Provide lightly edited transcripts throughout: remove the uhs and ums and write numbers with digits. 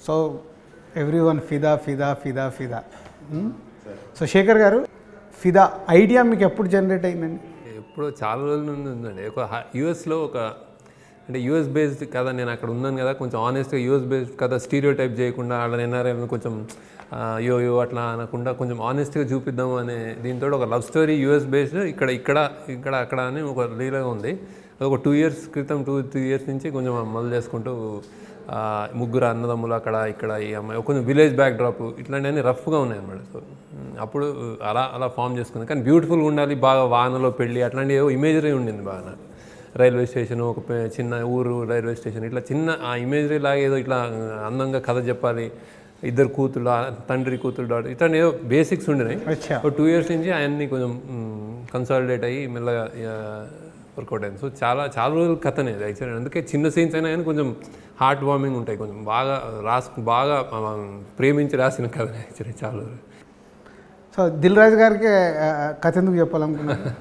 So everyone ఫిదా ఫిదా ఫిదా ఫిదా. సో శేఖర్ గారు, ఫిదా ఐడియా మీకు ఎప్పుడు జనరేట్ అయిందండి? ఎప్పుడో చాలా రోజుల నుండి ఉందండి. ఒక యూఎస్లో అంటే యూఎస్ బేస్డ్ కదా, నేను అక్కడ ఉన్నాను కదా, కొంచెం ఆనెస్ట్గా యూఎస్ బేస్డ్ కదా, స్టీరియో టైప్ చేయకుండా వాళ్ళ ఎన్ఆర్ఐ కొంచెం యో అట్లా అనకుండా కొంచెం ఆనెస్ట్గా చూపిద్దాము అనే దీంతో ఒక లవ్ స్టోరీ యూఎస్ బేస్డ్ ఇక్కడ అక్కడ అని ఒక లీలాగా ఉంది. ఒక 2 years క్రితం 2-3 years నుంచి కొంచెం మొదలు చేసుకుంటూ ముగ్గురు అన్నదమ్ములు అక్కడ ఇక్కడ ఈ అమ్మాయి కొంచెం విలేజ్ బ్యాక్ డ్రాప్ ఇట్లాంటివన్నీ రఫ్గా ఉన్నాయి అన్నమాట. సో అప్పుడు అలా ఫామ్ చేసుకుంది. కానీ బ్యూటిఫుల్గా ఉండాలి, బాగా వానలో పెళ్ళి అట్లాంటి ఏవో ఇమేజరీ ఉండింది బాగా. రైల్వే స్టేషన్, ఒక చిన్న ఊరు రైల్వే స్టేషన్, ఇట్లా చిన్న ఆ ఇమేజరీ లాగా ఏదో ఇట్లా అందంగా కథ చెప్పాలి, ఇద్దరు కూతుళ్ళు, తండ్రి కూతురు డాటర్, ఇట్లాంటి ఏదో బేసిక్స్ ఉండినాయి. ఒక 2 years నుంచి అవన్నీ కొంచెం కన్సాలిడేట్ అయ్యి మెల్లగా వర్కౌట్ అయింది. సో చాలా రోజుల కథనే యాక్చువల్లీ. అందుకే చిన్న సీన్స్ అయినా కానీ కొంచెం హార్ట్ వార్మింగ్ ఉంటాయి, కొంచెం బాగా ప్రేమించి రాసిన కథ యాక్చువల్లీ చాలా. సో దిల్ రాజు గారికి కథ ఎందుకు చెప్పాలనుకున్నాను?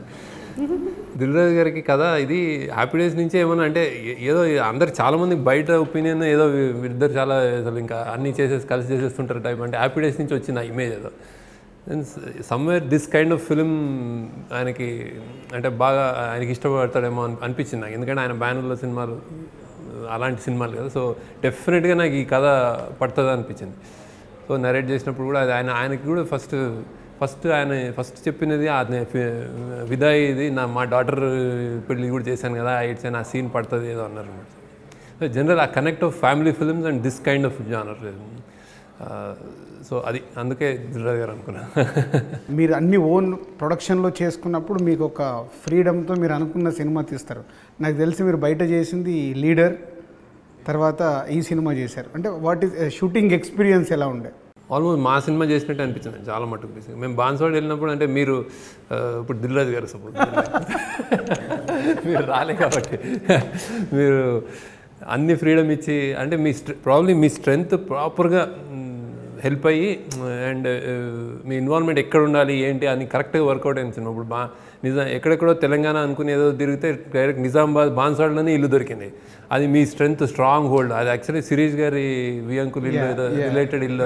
దిల్ రాజు గారికి కథ ఇది హ్యాపీ డేస్ నుంచే ఏమన్నా అంటే ఏదో అందరు చాలామంది బయట ఒపీనియన్ ఏదో ఇద్దరు చాలా అసలు ఇంకా అన్నీ కలిసి చేసేస్తుంటారు టైప్, అంటే హ్యాపీ డేస్ నుంచి వచ్చింది ఆ ఇమేజ్ ఏదో. Somewhere this kind of film ఆయనకి అంటే బాగా ఆయనకి ఇష్టపడతాడేమో అనిపించింది నాకు. ఎందుకంటే ఆయన బ్యానర్లో సినిమాలు అలాంటి సినిమాలు కదా. సో డెఫినెట్గా నాకు ఈ కథ పడుతుంది అనిపించింది. సో నరేట్ చేసినప్పుడు కూడా అది ఆయనకి కూడా ఫస్ట్ చెప్పినది విదాయ్ ఇది మా డాటర్ పెళ్ళి కూడా చేశాను కదా, ఇట్స్ ఆ సీన్ పడుతుంది ఏదో అన్నారు అనమాట. సో జనరల్ ఆ connect of family films and this kind of genre. So అది అందుకే దిల్రాజు గారు అనుకున్నాను. మీరు అన్ని ఓన్ ప్రొడక్షన్లో చేసుకున్నప్పుడు మీకు ఒక ఫ్రీడమ్తో మీరు అనుకున్న సినిమా తీస్తారు. నాకు తెలిసి మీరు బయట చేసింది లీడర్, తర్వాత ఈ సినిమా చేశారు. అంటే వాట్ ఈస్ షూటింగ్ ఎక్స్పీరియన్స్ ఎలా ఉండే? ఆల్మోస్ట్ మా సినిమా చేసినట్టు అనిపించింది చాలా మటుకు. మేము బాన్స్వాడ వెళ్ళినప్పుడు అంటే మీరు ఇప్పుడు దిల్రాజు గారు సపోజ్ మీరు రాలే కాబట్టి మీరు అన్ని ఫ్రీడమ్ ఇచ్చి అంటే ప్రాబ్లీ మీ స్ట్రెంగ్త్ ప్రాపర్గా హెల్ప్ అయ్యి అండ్ మీ ఇన్వాల్వ్మెంట్ ఎక్కడ ఉండాలి ఏంటి అని కరెక్ట్గా వర్కౌట్ అయింది సినిమా. ఇప్పుడు ఎక్కడెక్కడో తెలంగాణ అనుకుని ఏదో తిరిగితే డైరెక్ట్ నిజామాబాద్ బాన్స్వాడలోనే ఇల్లు దొరికింది. అది మీ స్ట్రెంగ్త్, స్ట్రాంగ్ హోల్డ్. అది యాక్చువల్లీ శిరీష్ గారి వియంకులు ఇల్లు ఏదో రిలేటెడ్ ఇల్లు,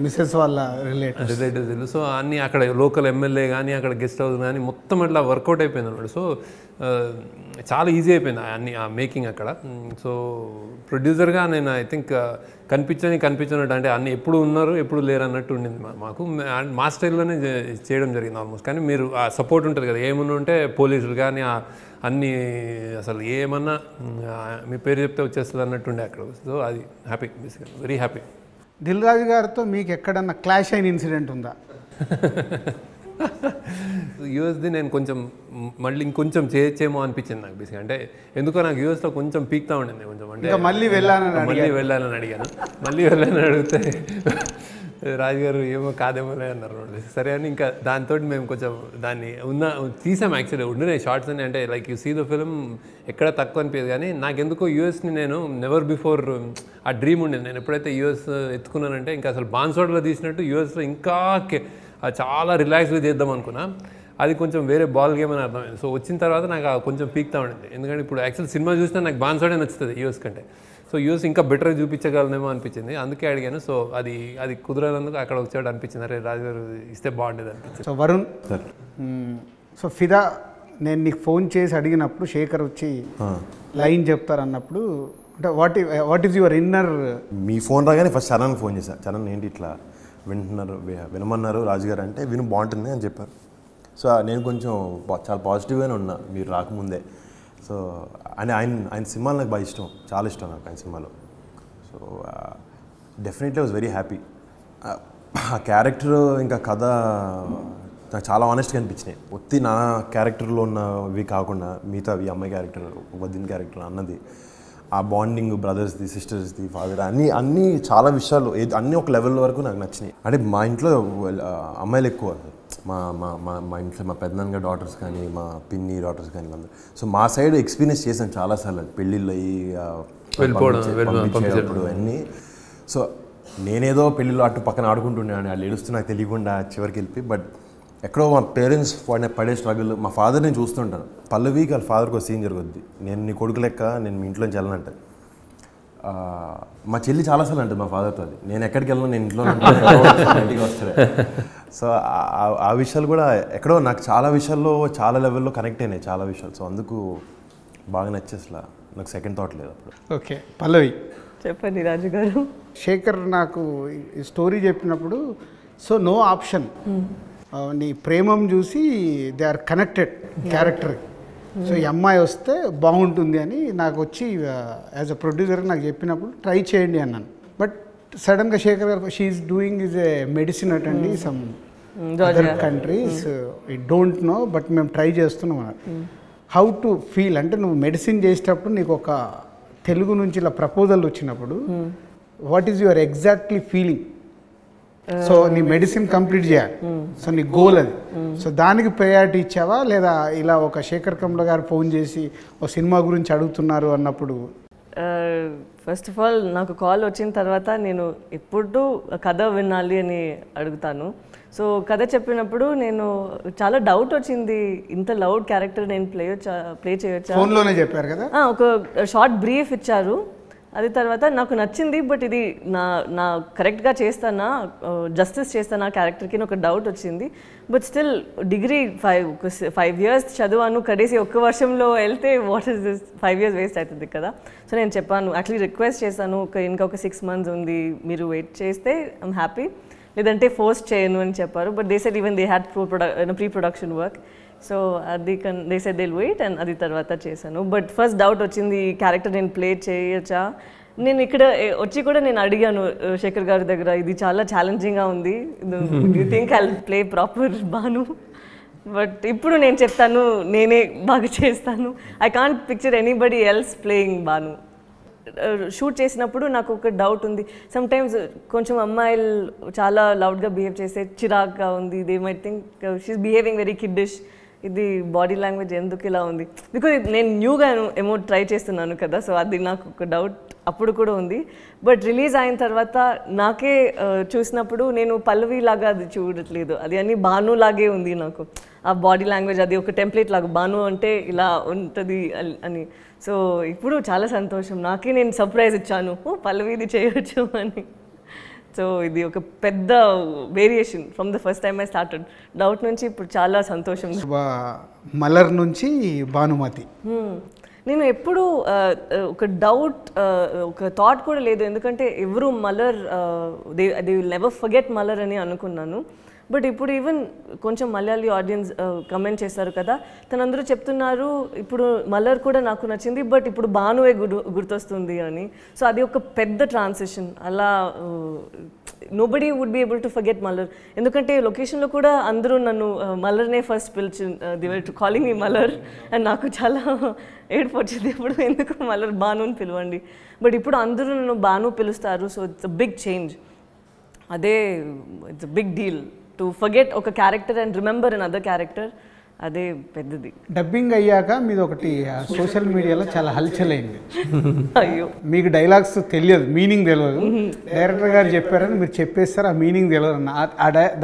మిసెస్ వాళ్ళ రిలేటివ్స్ ఇల్లు. సో అన్నీ అక్కడ లోకల్ ఎమ్మెల్యే కానీ అక్కడ గెస్ట్ హౌస్ కానీ మొత్తం అట్లా వర్కౌట్ అయిపోయింది అనమాట. సో చాలా ఈజీ అయిపోయింది అన్ని ఆ మేకింగ్ అక్కడ. సో ప్రొడ్యూసర్గా నేను ఐ థింక్ కనిపించినట్టు అంటే అన్ని ఎప్పుడు ఉన్నారు ఎప్పుడు లేరు అన్నట్టు ఉండింది మాకు. మా స్టైల్లోనే చేయడం జరిగింది ఆల్మోస్ట్. కానీ మీరు ఆ సపోర్ట్ ఉంటుంది కదా, ఏమన్నా ఉంటే పోలీసులు కానీ అన్నీ అసలు ఏమన్నా మీ పేరు చెప్తే వచ్చేస్తుంది అన్నట్టుండే అక్కడ. సో అది హ్యాపీ, బేసిక్గా వెరీ హ్యాపీ. దిల్ రాజు గారితో మీకు ఎక్కడన్నా క్లాష్ అయిన ఇన్సిడెంట్ ఉందా? యూఎస్ది నేను కొంచెం మళ్ళీ ఇంకొంచెం చేయొచ్చేమో అనిపించింది నాకు బేసిక్గా. అంటే ఎందుకో నాకు యూఎస్లో కొంచెం పీక్తా ఉండింది కొంచెం. అంటే మళ్ళీ వెళ్ళాలని అడిగితే రాజుగారు ఏమో కాదేమోలే అన్నారు. సరే అని ఇంకా దాంతో మేము కొంచెం దాన్ని తీసాం. యాక్చువల్లీ ఉండిన షార్ట్స్ అని అంటే like you see the film ఎక్కడ తక్కువ అనిపించదు. కానీ నాకెందుకో యూఎస్ని నేను నెవర్ బిఫోర్ ఆ డ్రీమ్ ఉండేది. నేను ఎప్పుడైతే యూఎస్ ఎత్తుకున్నానంటే ఇంకా అసలు బాన్స్వాడలో తీసినట్టు యూఎస్లో ఇంకా చాలా రిలాక్స్గా చేద్దాం అనుకున్నా. అది కొంచెం వేరే బాల్ గేమ్ అని అర్థమైంది. సో వచ్చిన తర్వాత నాకు కొంచెం పీక్తా ఉండింది. ఎందుకంటే ఇప్పుడు యాక్చువల్ సినిమా చూసినా నాకు బాన్స్వాడే నచ్చుతుంది యూఎస్ కంటే. సో యూఎస్ ఇంకా బెటర్గా చూపించగలనేమో అనిపించింది, అందుకే అడిగాను. సో అది కుదరనందుకు అక్కడ వచ్చాడు అనిపించింది. అరే రాజుగారు ఇస్తే బాగుండేది అనిపించింది. సో వరుణ్ సార్, సో ఫిదా నేను నీకు ఫోన్ చేసి అడిగినప్పుడు శేఖర్ వచ్చి లైన్ చెప్తారన్నప్పుడు అంటే what is your inner? Me phone రాగానే ఫస్ట్ చరణ్కి ఫోన్ చేశాను. చరణ్ ఏంటి ఇట్లా వినమన్నారు రాజుగారు అంటే విను బాగుంటుంది అని చెప్పారు. సో నేను కొంచెం చాలా పాజిటివ్గానే ఉన్నా మీరు రాకముందే. సో ఆయన సినిమాలు నాకు బాగా ఇష్టం, చాలా ఇష్టం నాకు ఆయన సినిమాలో. So definitely was very happy. ఆ క్యారెక్టర్ ఇంకా కథ నాకు చాలా ఆనెస్ట్గా అనిపించినాయి. ఒత్తి నా క్యారెక్టర్లో ఉన్నవి కాకుండా మిగతా ఈ అమ్మాయి క్యారెక్టర్, వదిన క్యారెక్టర్ అన్నది, ఆ బాండింగ్ బ్రదర్స్ది, సిస్టర్స్ది, ఫాదర్ అన్నీ చాలా విషయాలు అన్నీ ఒక లెవెల్ వరకు నాకు నచ్చినాయి. అంటే మా ఇంట్లో అమ్మాయిలు ఎక్కువ, మా ఇంట్లో మా పెద్దనాన్న డాటర్స్ కానీ మా పిన్ని డాటర్స్ కానీ అందరూ. సో మా సైడ్ ఎక్స్పీరియన్స్ చేశాను చాలాసార్లు పెళ్ళిళ్ళు అయ్యి పంపించేటప్పుడు అన్నీ. సో నేనేదో పెళ్ళిలో అటు పక్కన ఆడుకుంటుండేవాడిని, వాళ్ళు ఏడుస్తూ నాకు తెలియకుండా చివరికి వెళ్ళి. బట్ ఎక్కడో మా పేరెంట్స్ పడే స్ట్రగుల్, మా ఫాదర్ నేను చూస్తుంటాను. పల్లవికి వాళ్ళ ఫాదర్కి ఒక సీన్ జరుగుద్ది, నేను నీ కొడుకు లెక్క నేను మీ ఇంట్లోంచి వెళ్ళనంటే మా చెల్లి చాలాసార్లు అంటుంది మా ఫాదర్తో, అది నేను ఎక్కడికి వెళ్ళను, నేను ఇంట్లో ఇంటికి వస్తాను. సో ఆ విషయాలు కూడా ఎక్కడో నాకు చాలా విషయాల్లో చాలా లెవెల్లో కనెక్ట్ అయినాయి చాలా విషయాలు. సో అందుకు బాగా నచ్చేసలా, నాకు సెకండ్ థాట్ లేదు అప్పుడు. ఓకే, పల్లవి చెప్పండి రాజు గారు. శేఖర్ నాకు ఈ స్టోరీ చెప్పినప్పుడు సో నో ఆప్షన్, నీ ప్రేమం చూసి they are connected character. So ఈ అమ్మాయి వస్తే బాగుంటుంది అని నాకు వచ్చి యాజ్ అ ప్రొడ్యూసర్ నాకు చెప్పినప్పుడు ట్రై చేయండి అన్నాను. బట్ సడన్గా Shekhar garu she is doing is a medicine అటండి some other countries, I don't know but మేము ట్రై చేస్తున్నాం అన్నారు. హౌ టు ఫీల్ అంటే నువ్వు మెడిసిన్ చేసేటప్పుడు నీకు ఒక తెలుగు నుంచి ఇలా ప్రపోజల్ వచ్చినప్పుడు what is your exactly feeling? So నీ మెడిసిన్ కంప్లీట్ చేయాలి, సో నీ గోల్ అది. సో దానికి ప్రయారిటీ ఇచ్చావా, లేదా ఇలా ఒక శేఖర్ కమ్ల గారు ఫోన్ చేసి ఒక సినిమా గురించి అడుగుతున్నారు అన్నప్పుడు? ఫస్ట్ ఆఫ్ ఆల్ నాకు కాల్ వచ్చిన తర్వాత నేను ఎప్పుడు కథ వినాలి అని అడుగుతాను. సో కథ చెప్పినప్పుడు నేను చాలా డౌట్ వచ్చింది, ఇంత లౌడ్ క్యారెక్టర్ నేను ప్లే చేయొచ్చా? ఫోన్లోనే చెప్పారు కదా. ఒక షార్ట్ బ్రీఫ్ ఇచ్చారు, అది తర్వాత నాకు నచ్చింది. బట్ ఇది నా కరెక్ట్గా చేస్తానా, జస్టిస్ చేస్తానా క్యారెక్టర్కి ఒక డౌట్ వచ్చింది. బట్ స్టిల్ డిగ్రీ 5 years చదివాను, కడేసి ఒక్క వర్షంలో వెళ్తే what is this 5 years waste అవుతుంది కదా. సో నేను చెప్పాను, యాక్చువల్లీ రిక్వెస్ట్ చేశాను, ఇంకొక 6 months ఉంది, మీరు వెయిట్ చేస్తే ఐమ్ హ్యాపీ, లేదంటే ఫోర్స్ చేయను అని చెప్పారు. But they said even they had pre production work. So అది they said they will wait and అది తర్వాత చేశాను. బట్ ఫస్ట్ డౌట్ వచ్చింది, ఈ క్యారెక్టర్ నేను ప్లే చేయొచ్చా? నేను ఇక్కడ వచ్చి కూడా నేను అడిగాను శేఖర్ గారి దగ్గర, ఇది చాలా ఛాలెంజింగ్గా ఉంది, you think I play proper Bhanu? But ఇప్పుడు నేను చెప్తాను, నేనే బాగా చేస్తాను. I can't picture anybody else playing Bhanu. Shoot చేసినప్పుడు నాకు ఒక డౌట్ ఉంది, సమ్టైమ్స్ కొంచెం అమ్మాయిలు చాలా లౌడ్గా బిహేవ్ చేస్తే చిరాక్గా ఉంది, they might think she is behaving very kiddish, ఇది బాడీ లాంగ్వేజ్ ఎందుకు ఇలా ఉంది? బికాజ్ నేను న్యూగా ఏమో ట్రై చేస్తున్నాను కదా, సో అది నాకు ఒక డౌట్ అప్పుడు కూడా ఉంది. బట్ రిలీజ్ అయిన తర్వాత నాకే చూసినప్పుడు నేను పల్లవి లాగా అది చూడట్లేదు, అది అన్ని భాను లాగే ఉంది నాకు. ఆ బాడీ లాంగ్వేజ్ అది ఒక టెంప్లెట్ లాగా, భాను అంటే ఇలా ఉంటుంది అని. సో ఇప్పుడు చాలా సంతోషం, నాకే నేను సర్ప్రైజ్ ఇచ్చాను, పల్లవి ఇది చేయొచ్చు అని. సో ఇది ఒక పెద్ద variation from the first time I started. Doubt నుంచి ఇప్పుడు చాలా సంతోషం. మలర్ నుంచి భానుమతి, నేను ఎప్పుడు ఒక డౌట్, ఒక థాట్ కూడా లేదు, ఎందుకంటే ఎవరు Malar they will never forget Malar అని అనుకున్నాను. బట్ ఇప్పుడు ఈవెన్ కొంచెం మలయాళీ ఆడియన్స్ కమెంట్ చేస్తారు కదా, తనందరూ చెప్తున్నారు ఇప్పుడు మలర్ కూడా నాకు నచ్చింది, బట్ ఇప్పుడు భానువే గుర్తొస్తుంది అని. సో అది ఒక పెద్ద ట్రాన్సిషన్. అలా nobody would be able to forget Malar, ఎందుకంటే లొకేషన్లో కూడా అందరూ నన్ను మలర్నే ఫస్ట్ పిలిచి they were calling me Malar, and నాకు చాలా ఏడుపు వచ్చింది ఇప్పుడు, ఎందుకు మలర్ భాను అని పిలవండి. బట్ ఇప్పుడు అందరూ నన్ను భాను పిలుస్తారు. So it's a big change, అదే it's a big deal to forget ఒక character and remember another character, అదే పెద్దది. డబ్బింగ్ అయ్యాక మీది ఒకటి సోషల్ మీడియాలో చాలా హల్చల్ అయింది. అయ్యో, మీకు డైలాగ్స్ తెలియదు, మీనింగ్ తెలియదు, డైరెక్టర్ గారు చెప్పారని మీరు చెప్పేస్తారు, ఆ మీనింగ్ తెలియదు అన్న,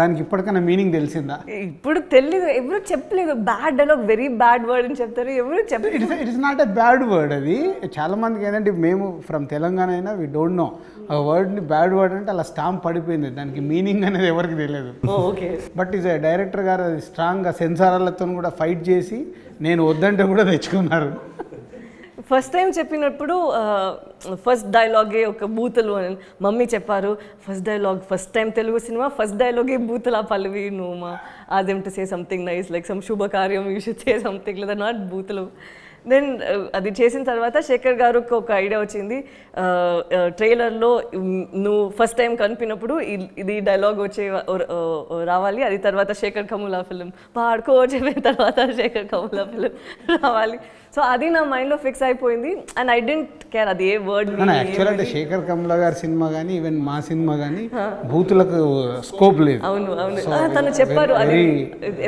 దానికి ఇప్పటికైనా మీనింగ్ తెలిసిందా? ఇప్పుడు తెలియదు, ఎవరు చెప్పలేదు. Bad dialogue, very bad word అని చెప్తారు, ఎవరు చెప్పలేదు. It's not a bad word. అది చాలా మందికి ఏంటంటే, మేము ఫ్రమ్ తెలంగాణ అయినా వీ డోంట్ నో ఆ వర్డ్ని బ్యాడ్ వర్డ్ అంటే అలా స్టాంప్ పడిపోయింది, దానికి మీనింగ్ అనేది ఎవరికి తెలియదు. ఓకే, బట్ ఈజ్ డైరెక్టర్ గారు అది స్ట్రాంగ్గా సెన్సార్లతో కూడా ఫైట్ చేసి నేను వద్దంటే కూడా తెచ్చుకున్నారు. ఫస్ట్ టైం చెప్పినప్పుడు ఫస్ట్ డైలాగే ఒక బూతులు అని మమ్మీ చెప్పారు. First dialogue, first time Telugu cinema, first డైలాగే బూతులు. ఆ పల్లవి నువ్వు మా ఆదెం to say something nice like some శుభకార్యం, యూ షుడ్ సే సంథింగ్ లేదా నాట్ బూతులు. దెన్ అది చేసిన తర్వాత శేఖర్ గారికి ఒక ఐడియా వచ్చింది, ట్రైలర్లో నువ్వు ఫస్ట్ టైం కనిపినప్పుడు ఇది డైలాగ్ వచ్చే రావాలి, అది తర్వాత శేఖర్ కమ్ముల ఫిలిం పాడుకో చెప్పిన తర్వాత శేఖర్ కమ్ముల ఫిలిం రావాలి. సో అది నా మైండ్లో ఫిక్స్ అయిపోయింది అండ్ ఐ డెంట్ కేర్ అది ఏ వర్డ్. యాక్చువల్ అంటే శేఖర్ కమ్ల గారి సినిమా కానీ ఈవెన్ మా సినిమా కానీ బూతులకు స్కోప్ లేదు. అవును అవును, తను చెప్పారు అది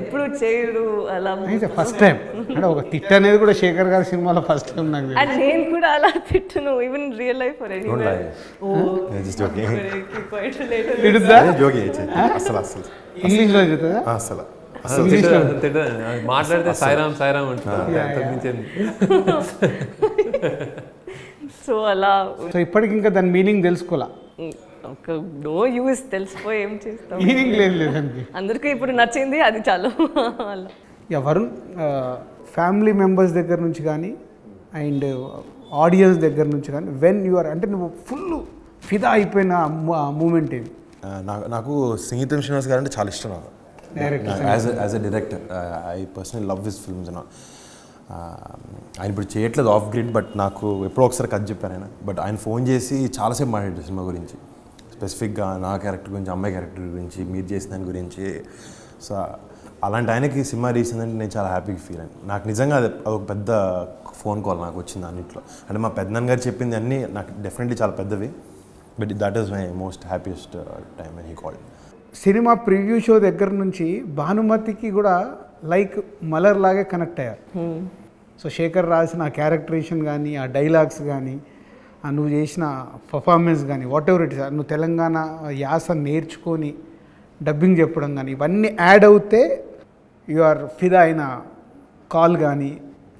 ఎప్పుడు చేయరు అలా. ఫస్ట్ టైం అంటే ఒక తిట్ట అనేది కూడా శేఖర్ గారి సినిమాలో ఫస్ట్ టైం నాకు. అండ్ నేను కూడా అలా తిట్టును even real life for anywhere. ఇంగ్లీష్లో చెప్తుందా? అసలు మాట్లాడితే సాయిరామ్ సాయిరామ్ అంటున్నారు. సో అలా సో ఇప్పటికి ఇంకా దాని మీనింగ్ తెలుసుకోవాలా? ఒక నో యూస్ తెలిసిపోయి ఏం చేస్తాం, మీనింగ్ లేదండి. అందరికీ ఇప్పుడు నచ్చింది అది చాలు అలా. వరుణ్, ఫ్యామిలీ మెంబర్స్ దగ్గర నుంచి కానీ అండ్ ఆడియన్స్ దగ్గర నుంచి కానీ వెన్ యు ఆర్ అంటే నువ్వు ఫుల్ ఫిదా అయిపోయిన మూమెంట్ ఏది? నాకు సంగీతం శ్రీనివాస్ గారు అంటే చాలా ఇష్టం. నాకు as a director I personally love his films. ఆయన ఇప్పుడు చేయట్లేదు ఆఫ్ గ్రిడ్, బట్ నాకు ఎప్పుడో ఒకసారి కథ చెప్పాను ఆయన. బట్ ఆయన ఫోన్ చేసి చాలాసేపు మాట్లాడారు సినిమా గురించి, స్పెసిఫిక్గా నా క్యారెక్టర్ గురించి, అమ్మాయి క్యారెక్టర్ గురించి, మీరు చేసిన దాని గురించి. సో అలాంటి ఆయనకి సినిమా రీసిందంటే నేను చాలా హ్యాపీగా ఫీల్ అయ్యాను. నాకు నిజంగా అదొక పెద్ద ఫోన్ కాల్ నాకు వచ్చింది అన్నింటిలో. అంటే మా పెద్దనాన్న గారు చెప్పింది అన్నీ నాకు డెఫినెట్లీ చాలా పెద్దవి, but that is my most happiest time when he called. Cinema preview show దగ్గర నుంచి భానుమతికి కూడా లైక్ మలర్ లాగే కనెక్ట్ అయ్యారు. సో శేఖర్ రాసిన ఆ క్యారెక్టరేషన్ కానీ, ఆ డైలాగ్స్ కానీ, నువ్వు చేసిన పర్ఫార్మెన్స్ కానీ, వాట్ ఎవర్ ఇట్ ఇస్, నువ్వు తెలంగాణ యాస నేర్చుకొని డబ్బింగ్ చెప్పడం కానీ, ఇవన్నీ యాడ్ అవుతే యు ఆర్ ఫిదా అయిన కాల్ కానీ,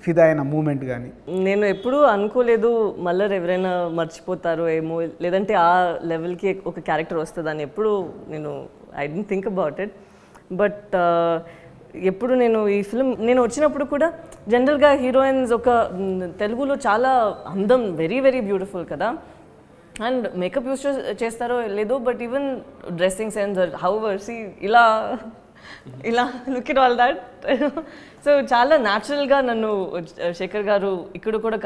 ఫిదా అయిన మూమెంట్ కానీ. నేను ఎప్పుడూ అనుకోలేదు మళ్ళీ ఎవరైనా మర్చిపోతారో ఏమో, లేదంటే ఆ లెవెల్కి ఒక క్యారెక్టర్ వస్తుందని ఎప్పుడు నేను I don't think about it. But ఎప్పుడు నేను ఈ ఫిల్మ్ నేను వచ్చినప్పుడు కూడా జనరల్గా హీరోయిన్స్ ఒక తెలుగులో చాలా అందం, వెరీ వెరీ బ్యూటిఫుల్ కదా, అండ్ మేకప్ యూస్ చేస్తారో లేదో, but even dressing sense however see ఇలా look it all that. So చాలా న్యాచురల్గా నన్ను శేఖర్ గారు ఇక్కడ కూడా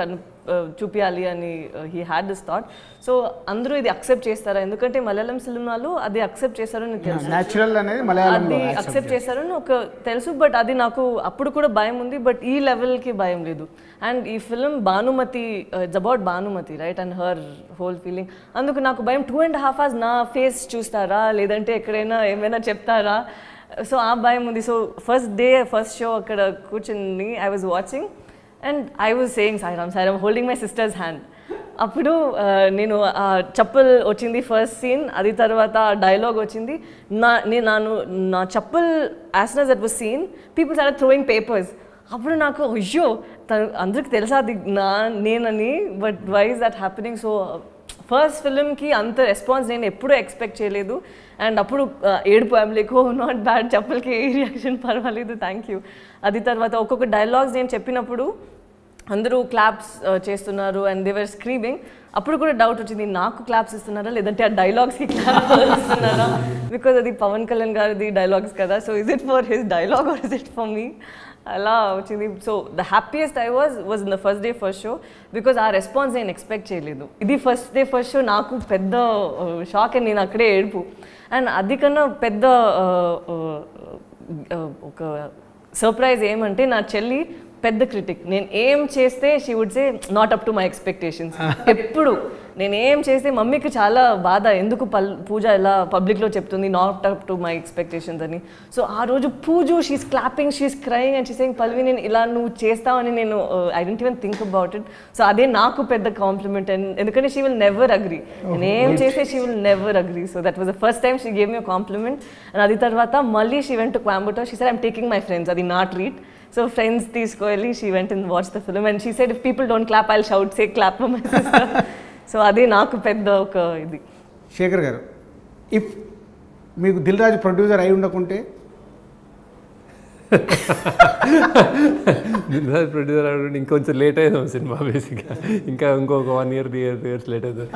చూపించాలి అని he had this thought. So అందరూ ఇది అక్సెప్ట్ చేస్తారా, ఎందుకంటే మలయాళం సినిమాలో అది అక్సెప్ట్ చేస్తారని తెలుసు, న్యాచురల్ అనేది మలయాళంలో అది అక్సెప్ట్ చేస్తారని ఒక తెలుసు. బట్ అది నాకు అప్పుడు కూడా భయం ఉంది, బట్ ఈ లెవెల్కి భయం లేదు. అండ్ ఈ film Bhanumathi, it's about Bhanumathi right, and her whole feeling. అందుకు నాకు భయం 2.5 hours నా ఫేస్ చూస్తారా, లేదంటే ఎక్కడైనా ఏమైనా చెప్తారా, సో ఆ భయం ఉంది. సో ఫస్ట్ షో అక్కడ కూర్చుని I was watching and I was saying Sairam Sairam, holding my sisters hand. అప్పుడు నేను చప్పల్ వచ్చింది ఫస్ట్ సీన్, అది తర్వాత డైలాగ్ వచ్చింది. నా chappal as soon as that was seen, people started throwing papers. అప్పుడు నాకు అయ్యో అందరికి తెలుసా అది నేనని, but why is that happening. So first ఫిల్మ్కి అంత రెస్పాన్స్ నేను ఎప్పుడూ ఎక్స్పెక్ట్ చేయలేదు. అండ్ అప్పుడు ఏడుపు ఐమ్లేకో నాట్ బ్యాడ్, చప్పల్కి ఏ రియాక్షన్ పర్వాలేదు, థ్యాంక్ యూ. అది తర్వాత ఒక్కొక్క డైలాగ్స్ నేను చెప్పినప్పుడు అందరూ క్లాప్స్ చేస్తున్నారు అండ్ దే వర్ స్క్రీమింగ్. అప్పుడు కూడా డౌట్ వచ్చింది, నాకు క్లాప్స్ ఇస్తున్నారా లేదంటే ఆ డైలాగ్స్కి క్లాప్స్ ఇస్తున్నారా, బికాజ్ అది పవన్ కళ్యాణ్ గారిది డైలాగ్స్ కదా. So is it for his dialogue or is it for me, అలా వచ్చింది. So the happiest I was in the first day first show, because ఆ రెస్పాన్స్ నేను ఎక్స్పెక్ట్ చేయలేదు. ఇది ఫస్ట్ డే ఫస్ట్ షో నాకు పెద్ద షాక్ అండ్ నేను అక్కడే ఏడుపు. అండ్ అది కన్నా పెద్ద ఒక సర్ప్రైజ్ ఏమంటే నా చెల్లి పెద్ద క్రిటిక్. నేను ఏం చేస్తే she would say not up to my expectations. ఎప్పుడు నేను ఏం చేస్తే మమ్మీకి చాలా బాధ, ఎందుకు పూజ ఇలా పబ్లిక్లో చెప్తుంది not up to my expectations అని. సో ఆ రోజు Pooja she's clapping, she's crying and she saying Pallavi నేను ఇలా నువ్వు చేస్తావని నేను I don't even think about it. So అదే నాకు పెద్ద కాంప్లిమెంట్. అండ్ ఎందుకంటే షీ విల్ నెవర్ అగ్రీ, నేను ఏం చేస్తే she will never agree. So that was the first time she gave me compliment. And అది తర్వాత మళ్ళీ she went to Coimbatore, she said I'm taking my friends, అది నా ట్రీట్. So friends తీసుకెళ్ళి she went and watched the film and she said if people don't clap I'll shout, say clap for my sister. So అదే నాకు పెద్ద ఒక ఇది. శేఖర్ గారు, if మీకు దిల్ రాజు ప్రొడ్యూసర్ అయి ఉండకుంటే ప్రొడ్యూసర్ అవ్వడం ఇంకొంచెం లేట్ అయ్యాం సినిమా బేసిక్గా, ఇంకా ఇంకొక 1 year 3 years లేట్ అవుతుంది.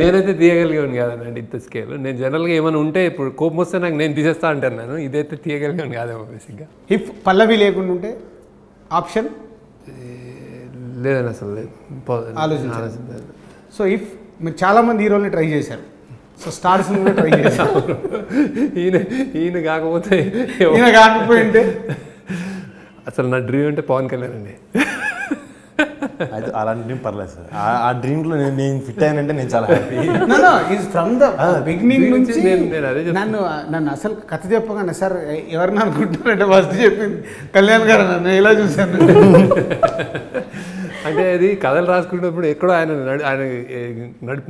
నేనైతే తీయగలిగాను కాదనండి ఇంత స్కేల్. నేను జనరల్గా ఏమైనా ఉంటే ఇప్పుడు కోపం వస్తే నాకు నేను తీసేస్తా అంటాను, నేను ఇదైతే తీయగలిగాను కాదేమో బేసిక్గా. ఇఫ్ పల్లవి లేకుండా ఉంటే ఆప్షన్ లేదని అసలు లేదు, ఆలోచించలేదు. సో ఇఫ్ మీరు చాలామంది హీరోల్ని ట్రై చేశారు, సో స్టార్స్ కూడా ట్రై చేశారు, ఈయన కాకపోతే ఈయన కాకపోయింటే అసలు నా డ్రీమ్ అంటే పవన్ కళ్యాణ్ అండి. అయితే అలాంటి డ్రీమ్ పర్లేదు సార్, ఆ డ్రీమ్లో నేను ఫిట్ అయ్యానంటే నేను చాలా హ్యాపీ. ఫ్రమ్ ద బిగినింగ్ నుంచి నేను అదే నన్ను అసలు కథ చెప్పగానే సార్ ఎవరిని అనుకుంటున్నారంటే ఫస్ట్ చెప్పింది కళ్యాణ్ గారు, నన్ను ఎలా చూశాను అంటే అది కథలు రాసుకున్నప్పుడు ఎక్కడో ఆయన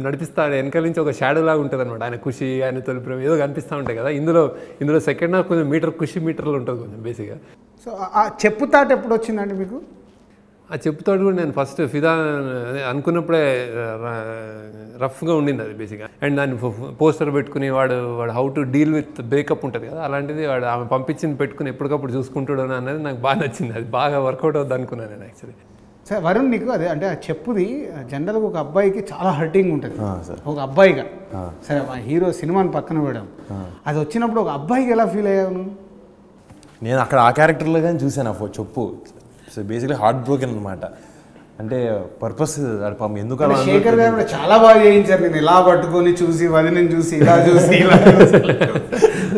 నడిపిస్తాడు, వెనకాల నుంచి ఒక షాడో లాగా ఉంటుంది అనమాట. ఆయన ఖుషి, ఆయన తొలి ప్రేమ ఏదో కనిపిస్తూ ఉంటాయి కదా. ఇందులో సెకండ్ హాఫ్ కొంచెం ఖుషి మీటర్లు ఉంటుంది కొంచెం బేసిక్గా. సో ఆ చెప్పుతాట ఎప్పుడు వచ్చిందండి మీకు? ఆ చెప్పుతాడు కూడా నేను ఫస్ట్ ఫిదా అనుకున్నప్పుడే రఫ్గా ఉండింది అది బేసిక్గా. అండ్ దాన్ని పోస్టర్ పెట్టుకుని వాడు how to deal with breakup ఉంటుంది కదా, అలాంటిది వాడు ఆమె పంపించింది పెట్టుకుని ఎప్పటికప్పుడు చూసుకుంటాడు అనేది నాకు బాగా నచ్చింది. అది బాగా వర్కౌట్ అవుద్ది అనుకున్నాను నేను యాక్చువల్లీ. సరే వరుణ్, నీకు అదే అంటే ఆ చెప్పుది జనరల్గా ఒక అబ్బాయికి చాలా హర్టింగ్ ఉంటుంది ఒక అబ్బాయిగా. సరే మా హీరో సినిమాని పక్కన పెడదాం, అది వచ్చినప్పుడు ఒక అబ్బాయికి ఎలా ఫీల్ అయ్యావు నువ్వు? నేను అక్కడ ఆ క్యారెక్టర్లో కానీ చూసాను ఆ చెప్పు. సో బేసిక్లీ హార్ట్ బ్రోకెన్ అనమాట. అంటే పర్పస్ ఎందుకు అలా శేఖర్ గారు కూడా చాలా బాగా చేయించారు. నేను ఇలా పట్టుకొని చూసి వదిలిని చూసి ఇలా చూసి ఇలా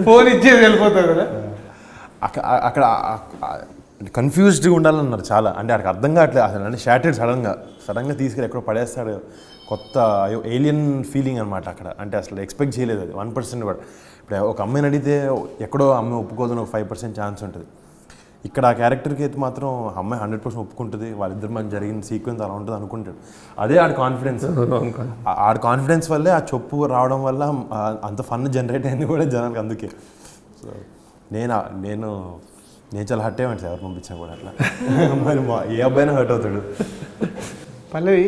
ఫోన్ ఇచ్చేది వెళ్ళిపోతావు కదా. అక్కడ కన్ఫ్యూజ్డ్గా ఉండాలన్నారు చాలా. అంటే అక్కడికి అర్థం కావట్లేదు అసలు. అంటే షాటెడ్ సడన్గా తీసుకెళ్ళి ఎక్కడో పడేస్తాడు. కొత్త ఏలియన్ ఫీలింగ్ అనమాట అక్కడ. అంటే అసలు ఎక్స్పెక్ట్ చేయలేదు అది 1% కూడా. ఇప్పుడు ఒక అమ్మాయిని అడిగితే ఎక్కడో అమ్మాయి ఒప్పుకోదని ఒక 5% ఛాన్స్ ఉంటుంది. ఇక్కడ ఆ క్యారెక్టర్కి అయితే మాత్రం అమ్మాయి 100% ఒప్పుకుంటుంది. వాళ్ళిద్దరు మధ్య జరిగిన సీక్వెన్స్ అలా ఉంటుంది అనుకుంటాడు. అదే ఆడ కాన్ఫిడెన్స్. ఆడ కాన్ఫిడెన్స్ వల్లే ఆ చెప్పు రావడం వల్ల అంత ఫన్ జనరేట్ అయింది కూడా జనానికి. అందుకే సో నేను చాలా హర్ట్ అయ్యాను సార్ ఎవరు పంపించాను కూడా అట్లా. మరి ఏ అబ్బాయినా హర్ట్ అవుతాడు. పల్లవి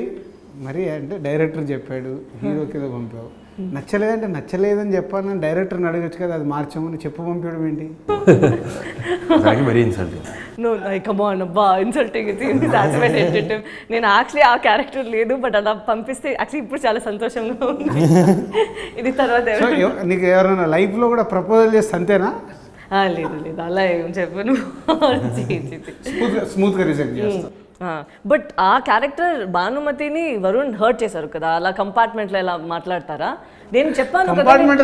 మరి అంటే డైరెక్టర్ చెప్పాడు హీరోకి ఏదో పంపావు, నచ్చలేదంటే నచ్చలేదని చెప్పాను నేను డైరెక్టర్ని అడగచ్చు కదా, అది మార్చామని చెప్పు పంపించడం ఏంటి? Very insulting. No come on అబ్బా, ఇన్సల్టింగ్. నేను యాక్చువల్లీ ఆ క్యారెక్టర్ లేదు, బట్ అలా పంపిస్తే యాక్చువల్లీ ఇప్పుడు చాలా సంతోషంగా ఉంది. ఇది తర్వాత నీకు ఎవరైనా లైఫ్లో కూడా ప్రపోజల్ చేస్తే అంతేనా? లేదు అలా ఏం చెప్పను. స్మూత్గా రిజెక్ట్ చేస్తా. బట్ ఆ క్యారెక్టర్ భానుమతిని వరుణ్ హర్ట్ చేశారు కదా, అలా కంపార్ట్మెంట్లో ఎలా మాట్లాడతారా? నేను చెప్పాను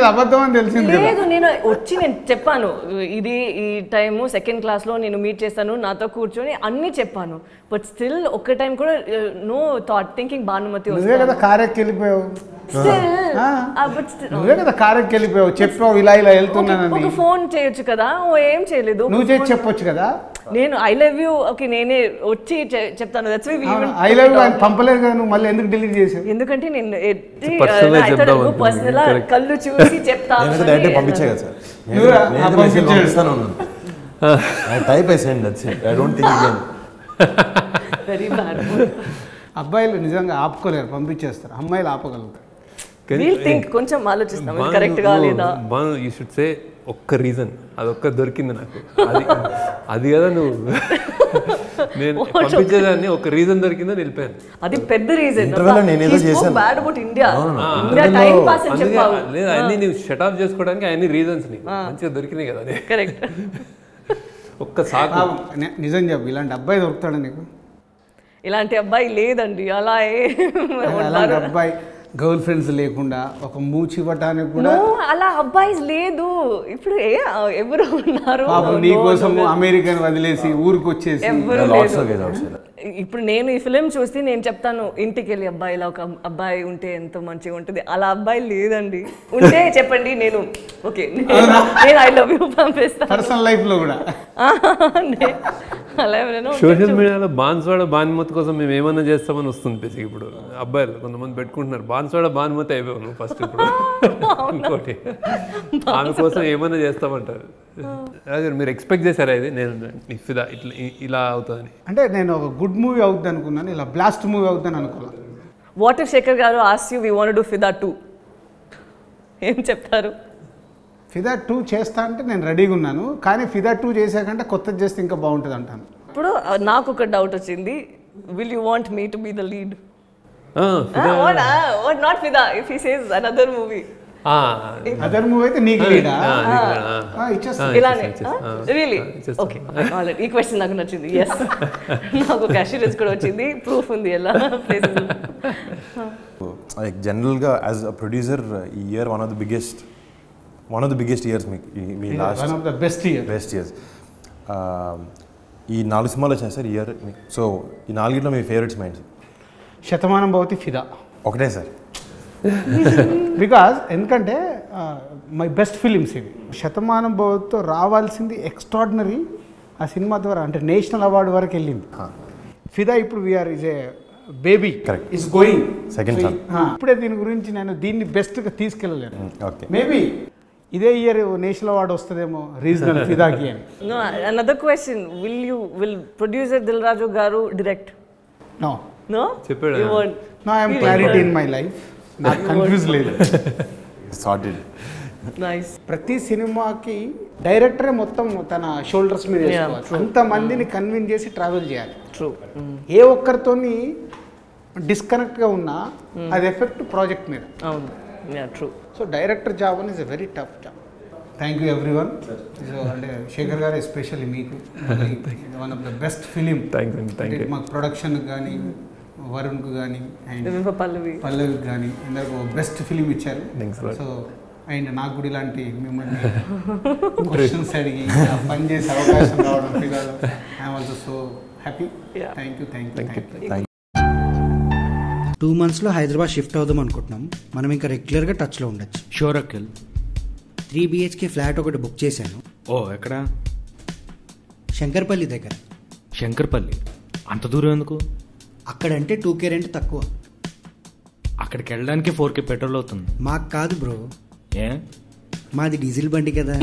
అబద్ధం అని తెలిసింది. లేదు, నేను చెప్పాను ఇది ఈ టైము సెకండ్ క్లాస్లో నేను మీట్ చేస్తాను, నాతో కూర్చొని అన్నీ చెప్పాను. బట్ స్టిల్ ఒక్క టైం కూడా నో థాట్ థింకింగ్ భానుమతి. కదా కారెక్కి వెళ్ళిపోయావు, నువ్వే కదా కారెక్కి వెళ్ళిపోయావు, చెప్పావు ఇలా ఇలా వెళ్తున్నాను. ఒక ఫోన్ చేయొచ్చు కదా, ఏం చేయలేదు. నువ్వు చేసి చెప్పొచ్చు కదా. నేను ఐ లవ్ యూ ఓకే నేనే వచ్చి చెప్తాను. ఐ లవ్ యూ పంపలేదు కదా, నువ్వు మళ్ళీ ఎందుకు డిలీట్ చేసావు? ఎందుకంటే నేను పర్సనల్ కళ్ళు చూసి చెప్తాను. Very bad. అబ్బాయిలు నిజంగా ఆపుకోలేరు, పంపించేస్తారు. అమ్మాయిలు ఆపగలుగుతారు. కొంచెం ఆలోచిస్తాం కరెక్ట్గా లేదా. యూ షుడ్ సే ఒక్క రీజన్, అదొక్క దొరికింది నాకు. అది కదా నువ్వు నేను పంపించేదాన్ని ఒక రీజన్ దొరికిందని వెళ్ళిపోయాను. అది పెద్ద రీజన్. లేదు అన్ని నువ్వు షట్ ఆఫ్ చేసుకోవడానికి అన్ని రీజన్స్ మంచిగా దొరికినాయి కదా. కరెక్ట్. ఒక్క సాకు నిజం చెప్పు, ఇలాంటి అబ్బాయి దొరుకుతాడా నీకు? ఇలాంటి అబ్బాయి లేదండి. అలా అలాంటి అబ్బాయి గర్ల్ ఫ్రెండ్స్ లేకుండా ఒక మూచి ఇవ్వటానికి కూడా అలా అబ్బాయి లేదు. ఇప్పుడు ఎవరు ఉన్నారు నీకోసం అమెరికన్ వదిలేసి ఊరికి వచ్చేసి? ఇప్పుడు నేను ఈ ఫిలిం చూసి నేను చెప్తాను ఇంటికి వెళ్ళి అబ్బాయి ఇలా ఒక అబ్బాయి ఉంటే ఎంతో మంచిగా ఉంటుంది. అలా అబ్బాయి లేదండి. ఉంటే చెప్పండి, నేను ఓకే నేను ఐ లవ్ యూ పంపిస్తాను. పర్సనల్ లైఫ్ లో కూడా అలా ఎవరైనా సోషల్ మీడియాలో బాన్స్వాడ భానుమతి కోసం మేము ఏమన్నా చేస్తామని వస్తుంది బేసిక్. ఇప్పుడు అబ్బాయిలు కొంతమంది పెట్టుకుంటున్నారు బాన్స్వాడ భానుమతి అయిపోయావు నువ్వు ఫస్ట్. ఇప్పుడు ఇంకోటి ఆమె కోసం ఏమన్నా చేస్తామంటారు. మీరు ఎక్స్పెక్ట్ చేశారా ఇది నేను ఫిదా ఇట్లా ఇలా అవుతుందని? అంటే నేను ఒక గుడ్ మూవీ అవుతుంది అనుకున్నాను, ఇలా బ్లాస్ట్ మూవీ అవుతుందని అనుకోవాలి. What if Shekhar garu ask you we want to do Fidaa 2 ఏం చెప్తారు? ఫిదా 2 చేస్తా అంటే నేను రెడీగా ఉన్నాను, కానీ ఫిదా 2 చేసాకంటే కొత్తది చేస్తే ఇంకా బాగుంటుంది అంటాను. ఇప్పుడు నాకు ఒక డౌట్ వచ్చింది, will you want me to be the lead? Not Fidaa, if he says another movie. Other movie అయితే నీకు లీడా? ఇలానే రియలీ ఓకే. ఈ క్వశ్చన్ నాకు నచ్చింది. ఎస్, నాకు ఒక అష్యూరెన్స్ కూడా వచ్చింది, ప్రూఫ్ ఉంది ఎలా ప్లేసెస్. లైక్ జనరల్గా యాజ్ అ ప్రొడ్యూసర్ ఈ year one of the biggest years me last one of the best years. ఈ 4 సినిమాలు వచ్చాయి సార్ ఈ ఇయర్. సో ఈ 4 మీ ఫేవరెట్స్ మైండ్స్? శతమానం భవతి, ఫిదా ఒకటే సార్. బికాజ్ ఎందుకంటే మై బెస్ట్ ఫిలిమ్స్ ఇవి. శతమానం భవతితో రావాల్సింది ఎక్స్ట్రాడినరీ ఆ సినిమా ద్వారా, అంటే నేషనల్ అవార్డు వరకు వెళ్ళింది. ఫిదా ఇప్పుడు we're is a baby is going second. ఇప్పుడే దీని గురించి నేను దీన్ని బెస్ట్గా తీసుకెళ్ళలేను. మేబీ ఇదే ఇయర్ నేషనల్ అవార్డు వస్తుందేమో రీజనల్ ఫిదాకి అని. Another question, will producer Dil Raju garu direct? No No? చెప్పాడు. You won't. No I'm clarity in my life, నాకు కన్ఫ్యూజ్ లేదు. సార్టెడ్. Nice. ప్రతి సినిమాకి డైరెక్టరే మొత్తం తన షోల్డర్స్ మీద వేసుకోవాలి. అంతమందిని కన్విన్స్ చేసి ట్రావెల్ చేయాలి. True. ఏ ఒక్కరితోని డిస్కనెక్ట్గా ఉన్నా అది ఎఫెక్ట్ ప్రాజెక్ట్ మీద. అవును. Yeah, true. So director job అని is a very tough job. Thank you everyone. So అంటే శేఖర్ గారు ఎస్పెషల్లీ మీకు one of the best film. Thank you. మాకు ప్రొడక్షన్కి కానీ వరుణ్కు కానీ అండ్ Even for Pallavi. పల్లవికి కానీ అందరికి బెస్ట్ ఫిలిం ఇచ్చారు. Thanks a lot. So and నాకు కూడా ఇలాంటి మిమ్మల్ని క్వశ్చన్స్ అడిగి పని చేసే అవకాశం రావడం ఫిగాలో I'm also so happy. Yeah. Thank you. 2 monthsలో హైదరాబాద్ షిఫ్ట్ అవుదాం అనుకుంటున్నాం. మనం ఇంకా రెగ్యులర్గా టచ్లో ఉండొచ్చు. షూర్ అఖిల్. 3 BHK ఫ్లాట్ ఒకటి బుక్ చేశాను. ఓ ఎక్కడ? శంకర్పల్లి దగ్గర. శంకర్పల్లి? అంత దూరం ఎందుకు? అక్కడంటే 2K రెంట్ తక్కువ. అక్కడికి వెళ్ళడానికి 4K పెట్రోల్ అవుతుంది. మాకు కాదు బ్రో, ఏ? మాది డీజిల్ బండి కదా.